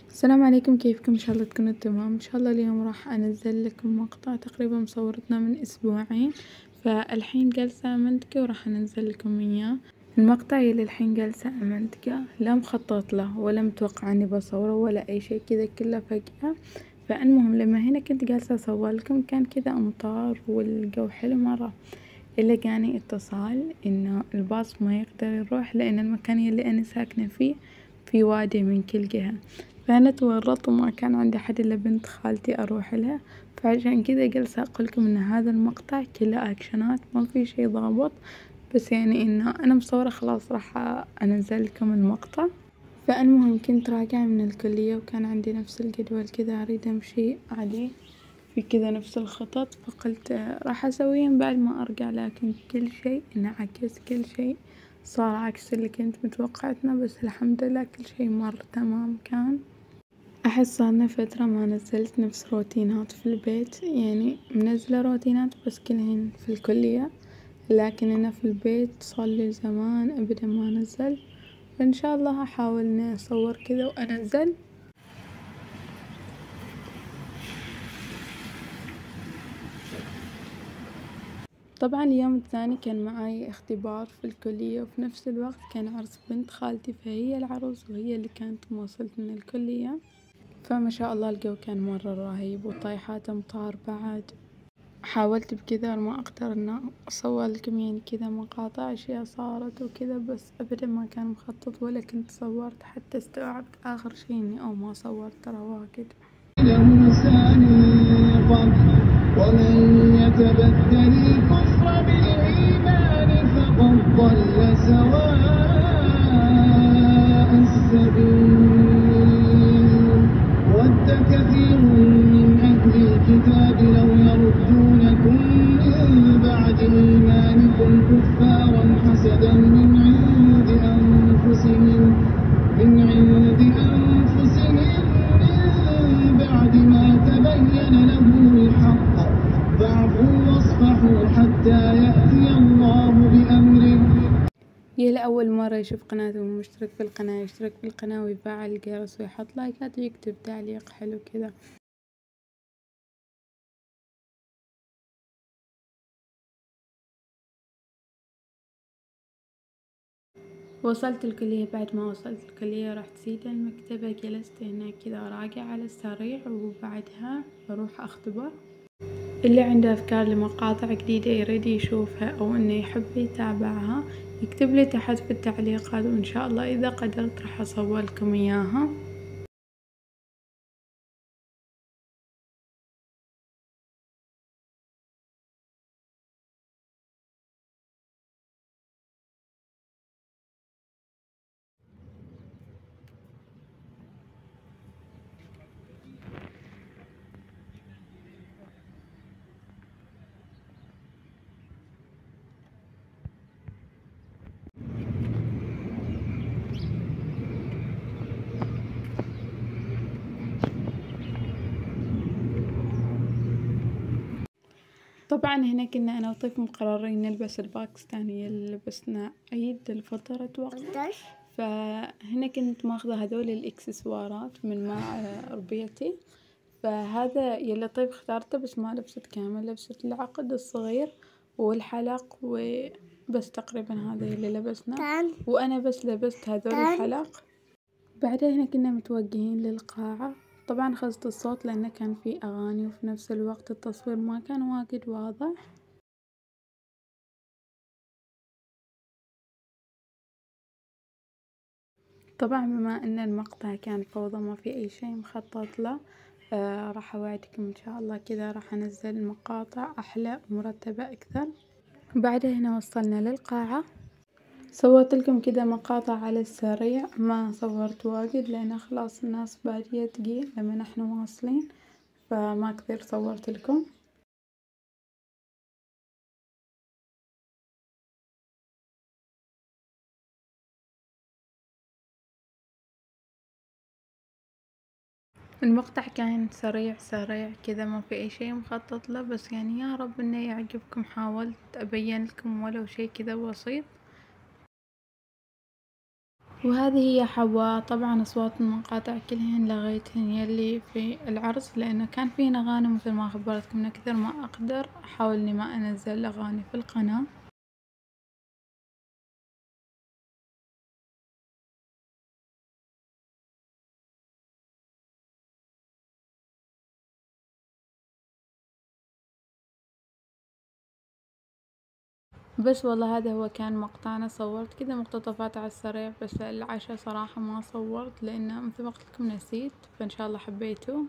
السلام عليكم، كيفكم؟ ان شاء الله تكونوا تمام. ان شاء الله اليوم راح انزل لكم مقطع تقريبا مصورتنا من اسبوعين، فالحين جالسة امنتجه وراح انزل لكم اياه. المقطع اللي الحين جالسة امنتجه لا مخطط له ولا متوقع اني بصوره ولا اي شي، كذا كله فجأة. فالمهم لما هنا كنت جالسة اصور لكم كان كذا امطار والجو حلو مرة، الا جاني اتصال انه الباص ما يقدر يروح لان المكان اللي انا ساكنة فيه في وادي من كل جهة. فأنا تورطت وما كان عندي حد إلا بنت خالتي أروح لها، فعشان كذا جالسة أقولكم إن هذا المقطع كله أكشنات ما في شي ضابط، بس يعني إنه أنا مصورة خلاص راح أنزل لكم المقطع. فالمهم كنت راجعة من الكلية وكان عندي نفس الجدول كذا أريد أمشي عليه في كذا نفس الخطط، فقلت راح أسويهم بعد ما أرجع، لكن كل شي انعكس، كل شي صار عكس اللي كنت متوقعتنا، بس الحمد لله كل شي مر تمام. كان أحس صارنا فترة ما نزلت نفس روتينات في البيت، يعني منزلة روتينات بس كلهن في الكلية، لكن أنا في البيت صارلي زمان أبدا ما نزلت. فإن شاء الله هحاول إني أصور كذا وأنزل. طبعا اليوم الثاني كان معاي اختبار في الكلية، وفي نفس الوقت كان عرس بنت خالتي، فهي العروس وهي اللي كانت موصلت من الكلية. فما شاء الله الجو كان مرة رهيب وطايحات أمطار بعد. حاولت بكذا ما أقدر إن أصور لكم يعني كذا مقاطع أشياء صارت وكذا، بس أبدا ما كان مخطط ولا كنت صورت، حتى استوعبت آخر شي إني ما صورت ترى واجد. ومن يتبدل الكفر بالإيمان فقد ضل سواء السبيل. ود كثير من أهل الكتاب لو يردونكم من بعد إيمانكم كفارا حسدا من عند أنفسهم من بعد ما تبين لهم الحق فاعفوا واصفحوا حتى يأتي الله بأمره. يا لأول مرة يشوف قناتي ومشترك في القناة يشترك في القناة ويفعل الجرس ويحط لايكات ويكتب تعليق حلو كذا. وصلت الكلية، بعد ما وصلت الكلية رحت سيدا المكتبة، جلست هناك كذا راجع على السريع، وبعدها بروح أختبر. اللي عنده أفكار لمقاطع جديدة يريد يشوفها أو إنه يحب يتابعها يكتب لي تحت في التعليقات، وإن شاء الله إذا قدرت راح أصور لكم إياها. طبعا هنا كنا أنا وطيف مقررين نلبس الباكستانية اللي لبسنا عيد الفطر أتوقع، فهنا كنت ماخذة هذول الإكسسوارات من مع ربيتي، فهذا يلي طيف اختارته بس ما لبست كامل، لبست العقد الصغير والحلق وبس، تقريبا هذا يلي لبسناه، وأنا بس لبست هذول الحلق. بعدها هنا كنا متوجهين للقاعة. طبعا خفضت الصوت لأنه كان في أغاني، وفي نفس الوقت التصوير ما كان واجد واضح. طبعا بما أن المقطع كان فوضى ما في أي شي مخطط له، راح أوعدكم إن شاء الله كذا راح أنزل مقاطع أحلى ومرتبة أكثر. بعدها هنا وصلنا للقاعة، صورت لكم كذا مقاطع على السريع، ما صورت واجد لأن خلاص الناس بادية تجي لما نحن واصلين، فما كثير صورت لكم. المقطع كان سريع سريع كذا ما في أي شي مخطط له، بس يعني يا رب إنه يعجبكم، حاولت أبين لكم ولو شي كذا بسيط. وهذه هي حواء. طبعا أصوات المقاطع كلهن لغيتهن يلي في العرس، لأنه كان فينا أغاني مثل ما خبرتكم من كثر ما أقدر أحاول إني ما أنزل أغاني في القناة. بس والله هذا هو كان مقطعنا، صورت كذا مقتطفات على السريع، بس العشاء صراحة ما صورت لأنه مثل ما قلت لكم نسيت، فإن شاء الله حبيتوا.